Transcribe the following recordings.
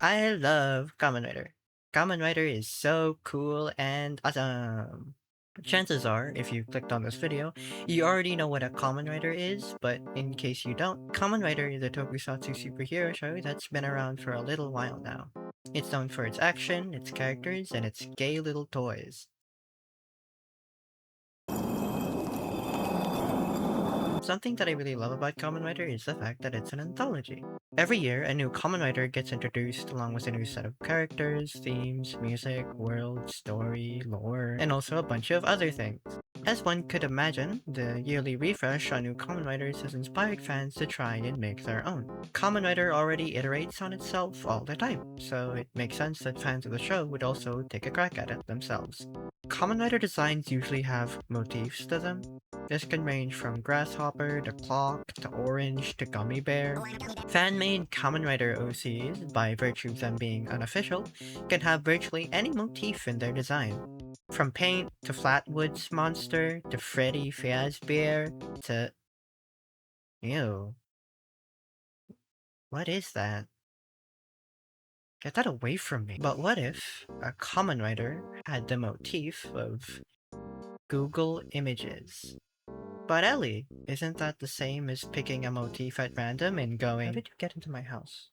I love Kamen Rider. Kamen Rider is so cool and awesome. Chances are, if you clicked on this video, you already know what a Kamen Rider is, but in case you don't, Kamen Rider is a tokusatsu superhero show that's been around for a little while now. It's known for its action, its characters, and its gay little toys. Something that I really love about Kamen Rider is the fact that it's an anthology. Every year, a new Kamen Rider gets introduced along with a new set of characters, themes, music, world, story, lore, and also a bunch of other things. As one could imagine, the yearly refresh on new Kamen Riders has inspired fans to try and make their own. Kamen Rider already iterates on itself all the time, so it makes sense that fans of the show would also take a crack at it themselves. Kamen Rider designs usually have motifs to them. This can range from grasshopper to clock to orange to gummy bear. Fan-made Kamen Rider OCs, by virtue of them being unofficial, can have virtually any motif in their design. From Paint to Flatwoods Monster to Freddy Fazbear to... Ew. What is that? Get that away from me. But what if a Kamen Rider had the motif of Google Images? But Ellie, isn't that the same as picking a motif at random and going, "How did you get into my house?"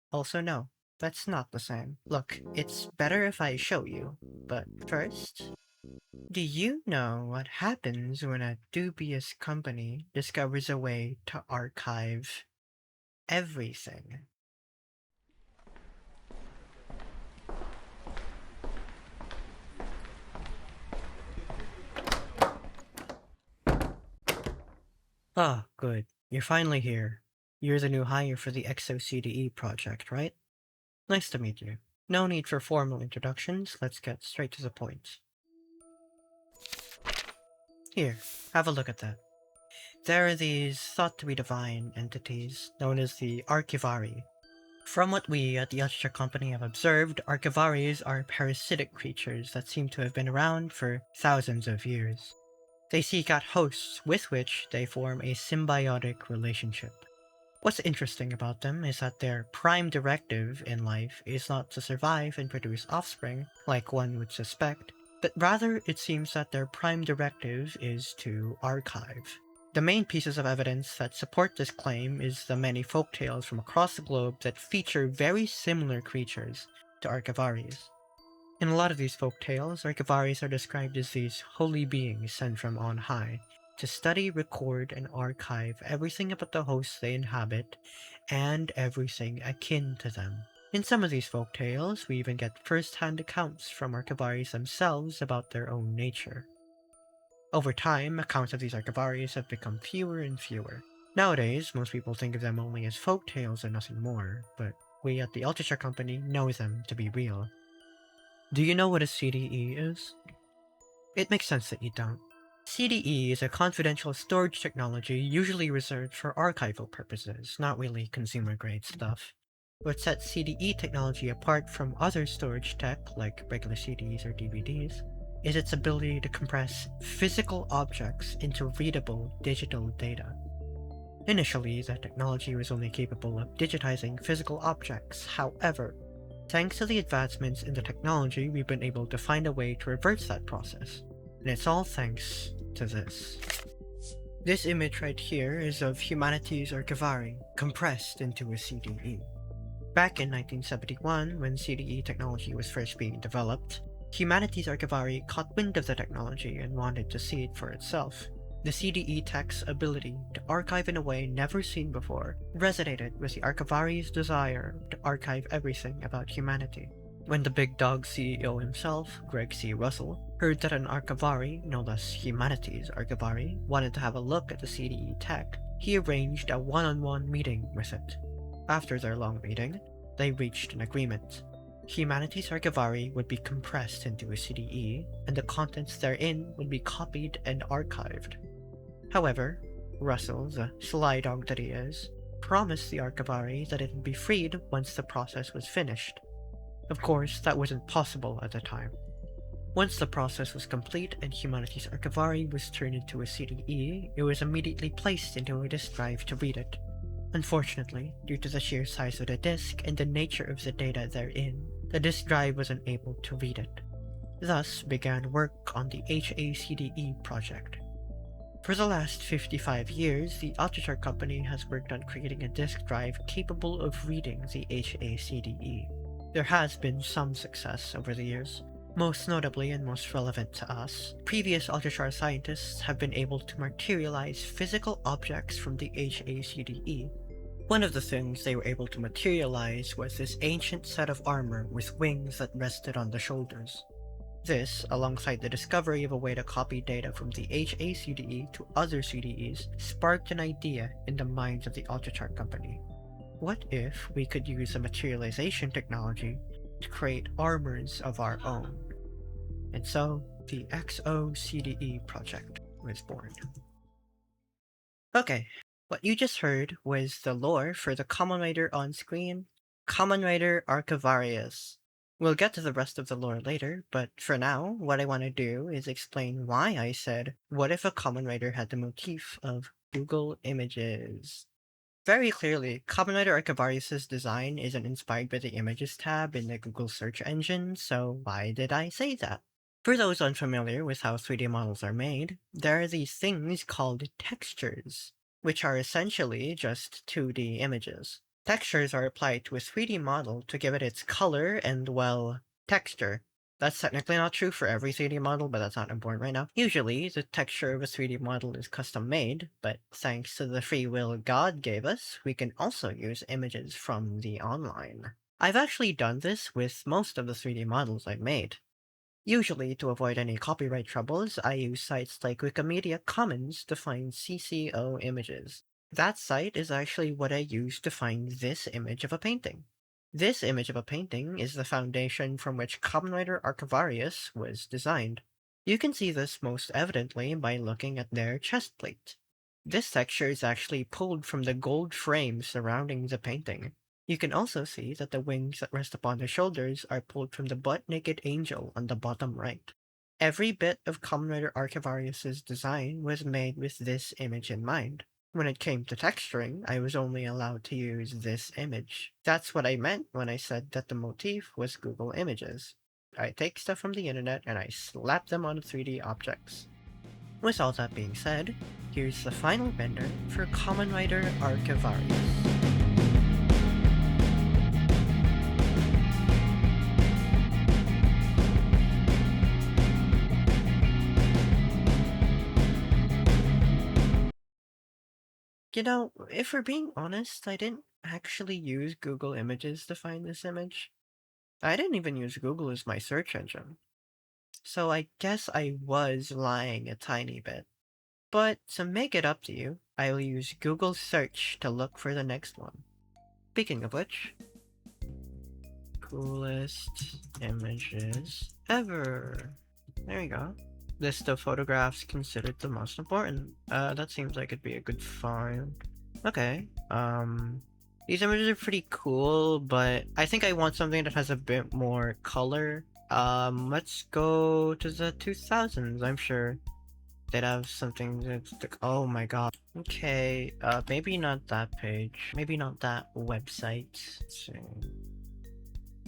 Also no, that's not the same. Look, it's better if I show you, but first, do you know what happens when a dubious company discovers a way to archive everything? Ah, good. You're finally here. You're the new hire for the ExoCDE project, right? Nice to meet you. No need for formal introductions, let's get straight to the point. Here, have a look at that. There are these thought-to-be divine entities, known as the Archivari. From what we at the Ultra Company have observed, Archivaries are parasitic creatures that seem to have been around for thousands of years. They seek out hosts with which they form a symbiotic relationship. What's interesting about them is that their prime directive in life is not to survive and produce offspring, like one would suspect, but rather it seems that their prime directive is to archive. The main pieces of evidence that support this claim is the many folktales from across the globe that feature very similar creatures to Archivaries. In a lot of these folktales, Archivaries are described as these holy beings sent from on high, to study, record, and archive everything about the hosts they inhabit, and everything akin to them. In some of these folktales, we even get first-hand accounts from Archivaries themselves about their own nature. Over time, accounts of these Archivaries have become fewer and fewer. Nowadays, most people think of them only as folktales and nothing more, but we at the Ultra Company know them to be real. Do you know what a CDE is? It makes sense that you don't. CDE is a confidential storage technology usually reserved for archival purposes, not really consumer-grade stuff. What sets CDE technology apart from other storage tech, like regular CDs or DVDs, is its ability to compress physical objects into readable digital data. Initially, the technology was only capable of digitizing physical objects. However, thanks to the advancements in the technology, we've been able to find a way to reverse that process. And it's all thanks to this. This image right here is of humanity's Archivari, compressed into a CDE. Back in 1971, when CDE technology was first being developed, humanity's Archivari caught wind of the technology and wanted to see it for itself. The CDE tech's ability to archive in a way never seen before resonated with the Archivari's desire to archive everything about humanity. When the big dog CEO himself, Greg C. Russell, heard that an Archivari, no less humanity's Archivari, wanted to have a look at the CDE tech, he arranged a one-on-one meeting with it. After their long meeting, they reached an agreement. Humanity's Archivari would be compressed into a CDE, and the contents therein would be copied and archived. However, Russell, the sly dog that he is, promised the Archivari that it would be freed once the process was finished. Of course, that wasn't possible at the time. Once the process was complete and Humanity's Archivari was turned into a CDE, it was immediately placed into a disk drive to read it. Unfortunately, due to the sheer size of the disk and the nature of the data therein, the disk drive was unable to read it. Thus began work on the HACDE project. For the last 55 years, the Alchachar company has worked on creating a disk drive capable of reading the HACDE. There has been some success over the years. Most notably and most relevant to us, previous Alchachar scientists have been able to materialize physical objects from the HACDE. One of the things they were able to materialize was this ancient set of armor with wings that rested on the shoulders. This, alongside the discovery of a way to copy data from the HACDE to other CDEs, sparked an idea in the minds of the Alchachar company. What if we could use a materialization technology to create armors of our own? And so, the XOCDE project was born. Okay, what you just heard was the lore for the Kamen Rider on screen, Kamen Rider Archivarius. We'll get to the rest of the lore later, but for now, what I want to do is explain why I said, what if a Kamen Rider had the motif of Google Images? Very clearly, Kamen Rider Archivarius' design isn't inspired by the Images tab in the Google search engine, so why did I say that? For those unfamiliar with how 3D models are made, there are these things called textures, which are essentially just 2D images. Textures are applied to a 3D model to give it its color and, well, texture. That's technically not true for every 3D model, but that's not important right now. Usually, the texture of a 3D model is custom made, but thanks to the free will God gave us, we can also use images from the online. I've actually done this with most of the 3D models I've made. Usually, to avoid any copyright troubles, I use sites like Wikimedia Commons to find CC0 images. That site is actually what I use to find this image of a painting. This image of a painting is the foundation from which Kamen Rider Archivarius was designed. You can see this most evidently by looking at their chest plate. This texture is actually pulled from the gold frame surrounding the painting. You can also see that the wings that rest upon the shoulders are pulled from the butt-naked angel on the bottom right. Every bit of Kamen Rider Archivarius' design was made with this image in mind. When it came to texturing, I was only allowed to use this image. That's what I meant when I said that the motif was Google Images. I take stuff from the internet and I slap them on 3D objects. With all that being said, here's the final render for Kamen Rider Archivarius. You know, if we're being honest, I didn't actually use Google Images to find this image. I didn't even use Google as my search engine. So I guess I was lying a tiny bit. But to make it up to you, I'll use Google search to look for the next one. Speaking of which, coolest images ever. There you go. List of photographs considered the most important. That seems like it'd be a good find. Okay, these images are pretty cool, but I think I want something that has a bit more color. Let's go to the 2000s, I'm sure they'd have something that's like, oh my god. Okay, maybe not that page. Maybe not that website. Let's see.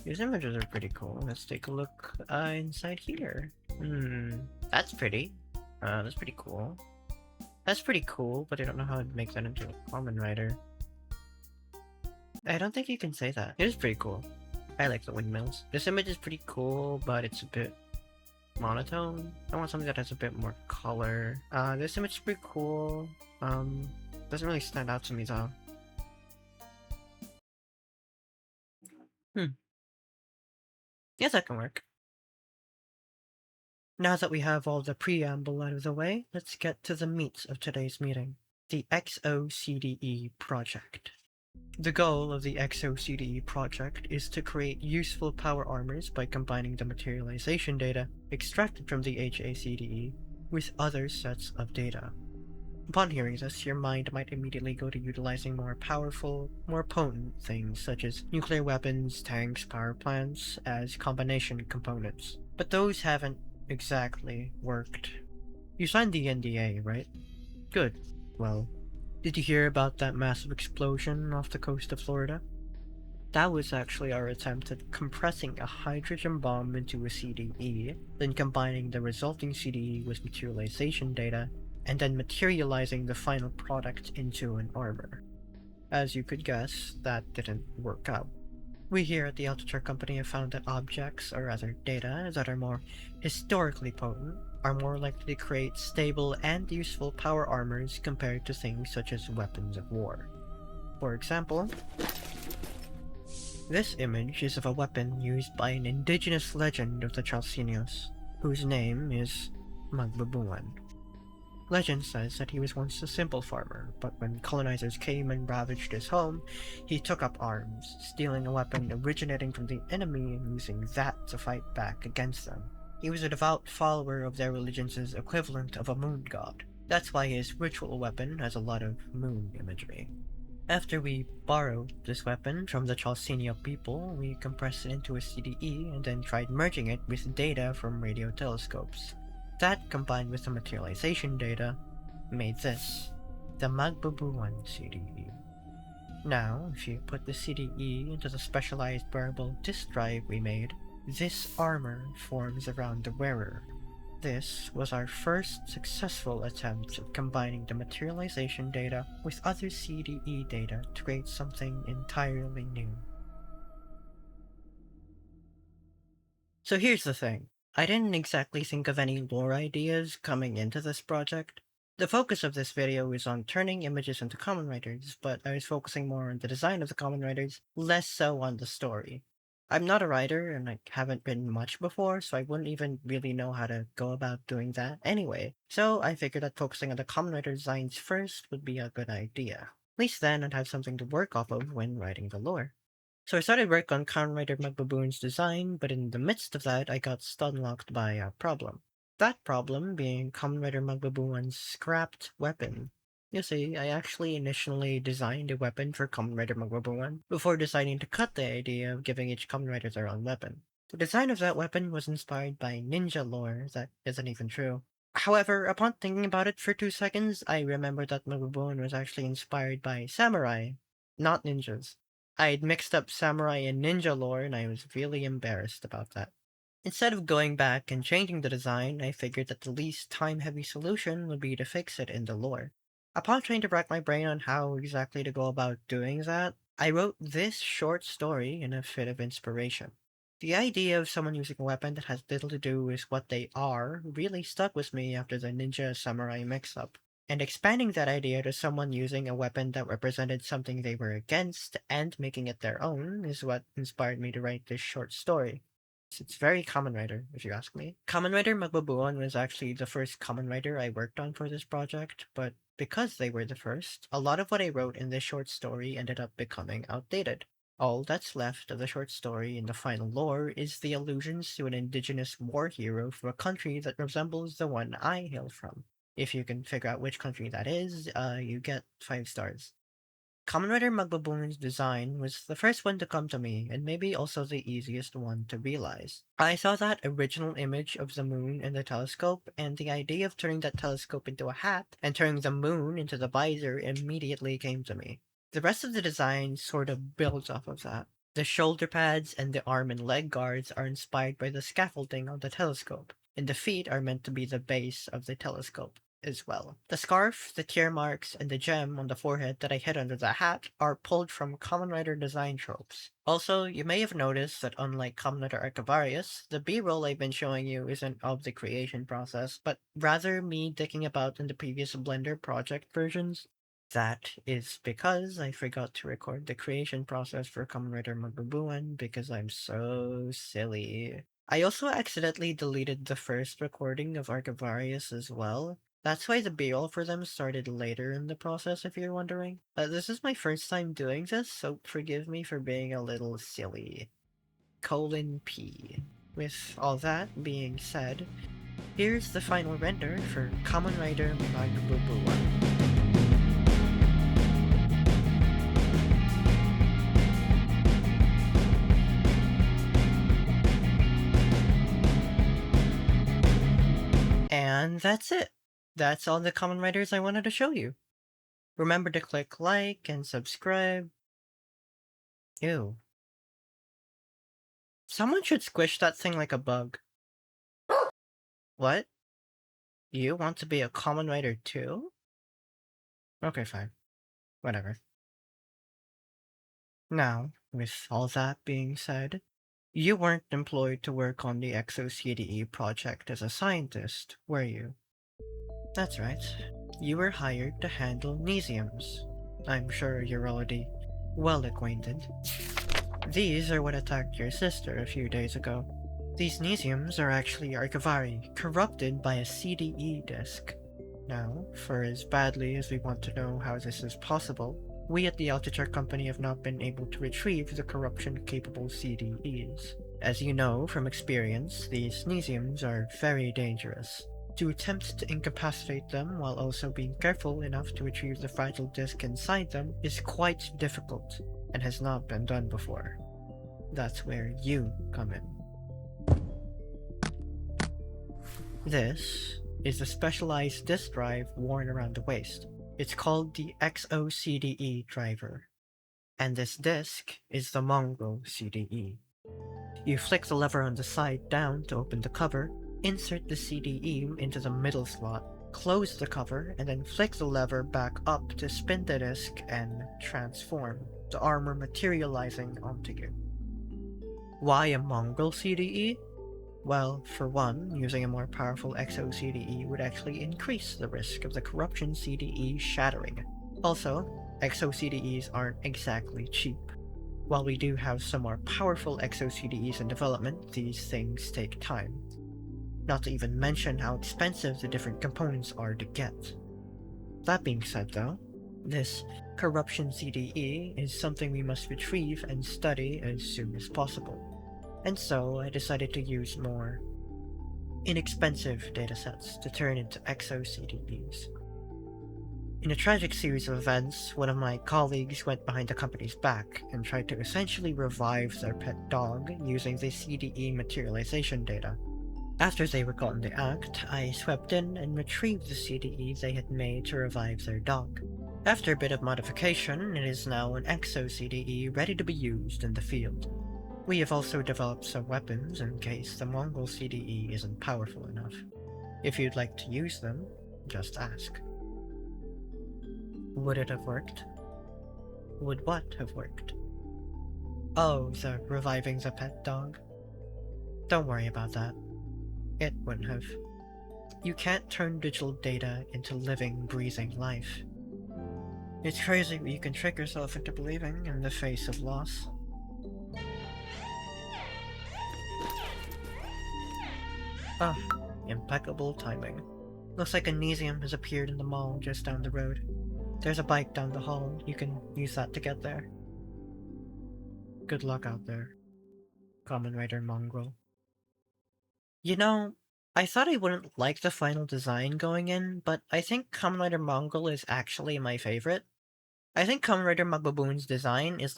These images are pretty cool. Let's take a look, inside here. That's pretty. That's pretty cool. That's pretty cool, but I don't know how to make that into a Kamen Rider. I don't think you can say that. It is pretty cool. I like the windmills. This image is pretty cool, but it's a bit monotone. I want something that has a bit more color. This image is pretty cool. Doesn't really stand out to me though. Yes, that can work. Now that we have all the preamble out of the way, let's get to the meat of today's meeting. The XOCDE project. The goal of the XOCDE project is to create useful power armors by combining the materialization data extracted from the HACDE with other sets of data. Upon hearing this, your mind might immediately go to utilizing more powerful, more potent things such as nuclear weapons, tanks, power plants as combination components. But those haven't exactly worked. You signed the NDA, right? Good. Well, Did you hear about that massive explosion off the coast of Florida? That was actually our attempt at compressing a hydrogen bomb into a CDE, then combining the resulting CDE with materialization data, and then materializing the final product into an armor. As you could guess, that didn't work out. We here at the Altucher Company have found that objects, or rather data, that are more historically potent are more likely to create stable and useful power armors compared to things such as weapons of war. For example, this image is of a weapon used by an indigenous legend of the Chalcenios, whose name is Magbubuwan. Legend says that he was once a simple farmer, but when colonizers came and ravaged his home, he took up arms, stealing a weapon originating from the enemy and using that to fight back against them. He was a devout follower of their religion's equivalent of a moon god. That's why his ritual weapon has a lot of moon imagery. After we borrowed this weapon from the Chalcenio people, we compressed it into a CDE and then tried merging it with data from radio telescopes. That, combined with the materialization data, made this, the Magbubuwan CDE. Now, if you put the CDE into the specialized wearable disk drive we made, this armor forms around the wearer. This was our first successful attempt at combining the materialization data with other CDE data to create something entirely new. So here's the thing. I didn't exactly think of any lore ideas coming into this project. The focus of this video is on turning images into Kamen Riders, but I was focusing more on the design of the Kamen Riders, less so on the story. I'm not a writer, and I haven't written much before, so I wouldn't even really know how to go about doing that anyway. So I figured that focusing on the Kamen Rider designs first would be a good idea. At least then I'd have something to work off of when writing the lore. So I started work on Kamen Rider Magbubuwan's design, but in the midst of that, I got stunlocked by a problem. That problem being Kamen Rider Magbubuwan's scrapped weapon. You see, I actually initially designed a weapon for Kamen Rider Magbubuwan before deciding to cut the idea of giving each Kamen Rider their own weapon. The design of that weapon was inspired by ninja lore that isn't even true. However, upon thinking about it for 2 seconds, I remembered that Magbubuwan was actually inspired by samurai, not ninjas. I'd mixed up samurai and ninja lore, and I was really embarrassed about that. Instead of going back and changing the design, I figured that the least time-heavy solution would be to fix it in the lore. Upon trying to rack my brain on how exactly to go about doing that, I wrote this short story in a fit of inspiration. The idea of someone using a weapon that has little to do with what they are really stuck with me after the ninja-samurai mix-up. And expanding that idea to someone using a weapon that represented something they were against and making it their own is what inspired me to write this short story. It's very Kamen Rider, if you ask me. Kamen Rider Magbubuwan was actually the first Kamen Rider I worked on for this project, but because they were the first, a lot of what I wrote in this short story ended up becoming outdated. All that's left of the short story in the final lore is the allusions to an indigenous war hero from a country that resembles the one I hail from. If you can figure out which country that is, you get 5 stars. Kamen Rider Magbubuwan's design was the first one to come to me, and maybe also the easiest one to realize. I saw that original image of the moon in the telescope, and the idea of turning that telescope into a hat and turning the moon into the visor immediately came to me. The rest of the design sort of builds off of that. The shoulder pads and the arm and leg guards are inspired by the scaffolding on the telescope, and the feet are meant to be the base of the telescope as well. The scarf, the tear marks, and the gem on the forehead that I hid under the hat are pulled from Kamen Rider design tropes. Also, you may have noticed that unlike Kamen Rider Archivarius, the B-roll I've been showing you isn't of the creation process, but rather me dicking about in the previous Blender project versions. That is because I forgot to record the creation process for Kamen Rider Magbubuwan because I'm so silly. I also accidentally deleted the first recording of Archivarius as well. That's why the B-roll for them started later in the process, if you're wondering. This is my first time doing this, so forgive me for being a little silly. P. With all that being said, here's the final render for Kamen Rider Magbubuwan. And that's it. That's all the Kamen Riders I wanted to show you. Remember to click like and subscribe. Ew. Someone should squish that thing like a bug. What? You want to be a Kamen Rider too? Okay, fine. Whatever. Now, with all that being said, you weren't employed to work on the ExoCDE project as a scientist, were you? That's right. You were hired to handle Nesiums. I'm sure you're already well acquainted. These are what attacked your sister a few days ago. These Nesiums are actually Archivari, corrupted by a CDE disk. Now, for as badly as we want to know how this is possible, we at the Alchivarius Company have not been able to retrieve the corruption-capable CDEs. As you know from experience, these Nesiums are very dangerous. To attempt to incapacitate them while also being careful enough to retrieve the fragile disk inside them is quite difficult, and has not been done before. That's where you come in. This is a specialized disk drive worn around the waist. It's called the ExoCDE driver, and this disk is the Mongrel CDE. You flick the lever on the side down to open the cover, insert the CDE into the middle slot, close the cover, and then flick the lever back up to spin the disk and transform, the armor materializing onto you. Why a Mongrel CDE? Well, for one, using a more powerful ExoCDE would actually increase the risk of the corruption CDE shattering. Also, ExoCDEs aren't exactly cheap. While we do have some more powerful ExoCDEs in development, these things take time. Not to even mention how expensive the different components are to get. That being said though, this corruption CDE is something we must retrieve and study as soon as possible. And so I decided to use more inexpensive datasets to turn into ExoCDEs. In a tragic series of events, one of my colleagues went behind the company's back and tried to essentially revive their pet dog using the CDE materialization data. After they were caught in the act, I swept in and retrieved the CDE they had made to revive their dog. After a bit of modification, it is now an ExoCDE ready to be used in the field. We have also developed some weapons in case the Mongrel CDE isn't powerful enough. If you'd like to use them, just ask. Would it have worked? Would what have worked? Oh, the reviving the pet dog? Don't worry about that. It wouldn't have. You can't turn digital data into living, breathing life. It's crazy what you can trick yourself into believing in the face of loss. Ah, impeccable timing. Looks like a Nesium has appeared in the mall just down the road. There's a bike down the hall, you can use that to get there. Good luck out there, Kamen Rider Mongrel. You know, I thought I wouldn't like the final design going in, but I think Kamen Rider Mongrel is actually my favorite. I think Kamen Rider Magbubuwan's design is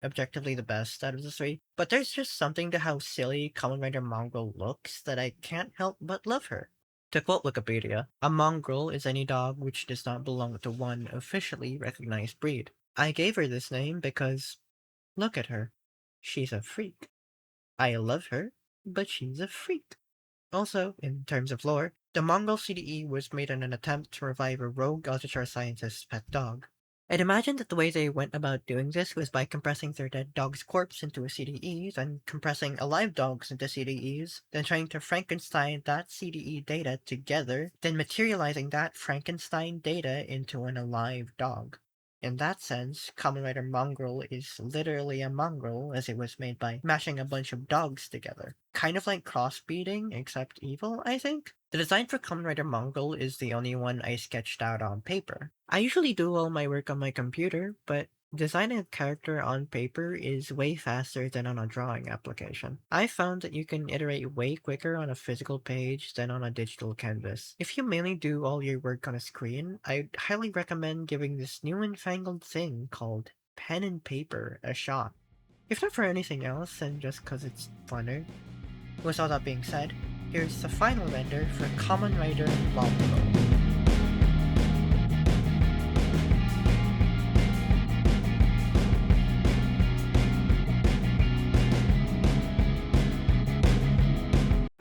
objectively the best out of the three, but there's just something to how silly Kamen Rider Mongrel looks that I can't help but love her. To quote Wikipedia, a mongrel is any dog which does not belong to one officially recognized breed. I gave her this name because, look at her. She's a freak. I love her, but she's a freak. Also, in terms of lore, the Mongrel CDE was made in an attempt to revive a rogue Alchivarius scientist's pet dog. I'd imagine that the way they went about doing this was by compressing their dead dog's corpse into a CDE, then compressing alive dogs into CDEs, then trying to Frankenstein that CDE data together, then materializing that Frankenstein data into an alive dog. In that sense, Kamen Rider Mongrel is literally a mongrel, as it was made by mashing a bunch of dogs together. Kind of like crossbreeding, except evil, I think? The design for Kamen Rider Mongrel is the only one I sketched out on paper. I usually do all my work on my computer, but designing a character on paper is way faster than on a drawing application. I found that you can iterate way quicker on a physical page than on a digital canvas. If you mainly do all your work on a screen, I'd highly recommend giving this new and fangled thing called pen and paper a shot. If not for anything else, then just cause it's funner. With all that being said, here's the final render for Kamen Rider Mongrel.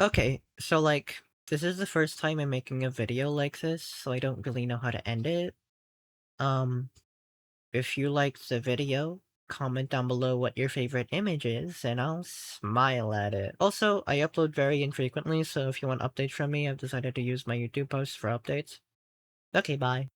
Okay, so like, this is the first time I'm making a video like this, so I don't really know how to end it. Um, if you liked the video, comment down below what your favorite image is, and I'll smile at it. Also, I upload very infrequently, so if you want updates from me, I've decided to use my YouTube posts for updates. Okay, bye.